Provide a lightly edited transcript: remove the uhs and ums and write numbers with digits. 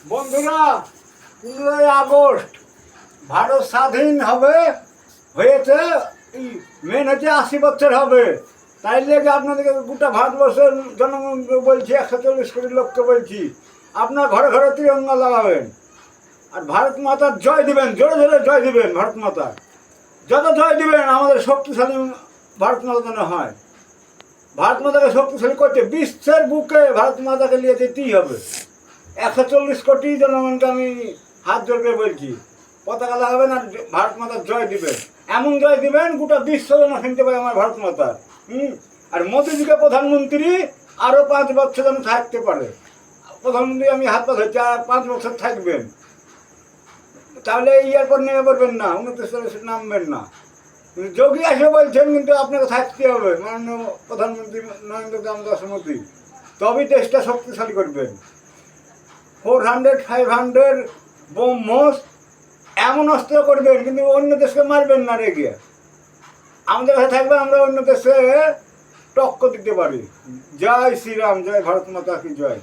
বন্ধুরা, 15ই আগস্ট ভারত স্বাধীন হবে হয়েছে। মেন হচ্ছে 80 বছর হবে। তাই লেগে আপনাদেরকে গোটা ভারতবর্ষের জনগণ বলছি, 140 কোটি লোককে বলছি, আপনার ঘরে ঘরে তিরঙ্গা লাগাবেন আর ভারত মাতার জয় দিবেন, জোরে জোরে জয় দিবেন। ভারত মাতার যত জয় দিবেন আমাদের শক্তিশালী ভারত মাতা যেন হয়। ভারত মাতাকে শক্তিশালী করতে বিশ্বের বুকে ভারত মাতাকে নিয়ে যেতেই হবে। 140 কোটি জনগণকে আমি হাত জোর করে বলছি, পতাকা লাগাবেন আর ভারত মাতার জয় দিবেন। এমন জয় দিবেন গোটা বিশ্ব যেন শুনতে পারে আমার ভারত মাতার। আর মোদীজিকে প্রধানমন্ত্রী আরও 5 বছর যেন থাকতে পারে। প্রধানমন্ত্রী আমি হাত পা ধরছি, আর 5 বছর থাকবেন। তাহলে ইয়ার পর নেমে পড়বেন না, 29 নামবেন না। যোগী আসে বলছেন, কিন্তু আপনাকে থাকতে হবে মাননীয় প্রধানমন্ত্রী নরেন্দ্র দামোদর মোদী, তবেই দেশটা শক্তিশালী করবেন। 400, 500 ব্রহ্মস এমন অস্ত্র করবেন, কিন্তু অন্য দেশকে মারবেন না রেগে। আমাদের কাছে থাকবে, আমরা অন্য দেশে টক্কর দিতে পারি। জয় শ্রীরাম, জয় ভারত মাতা কি জয়।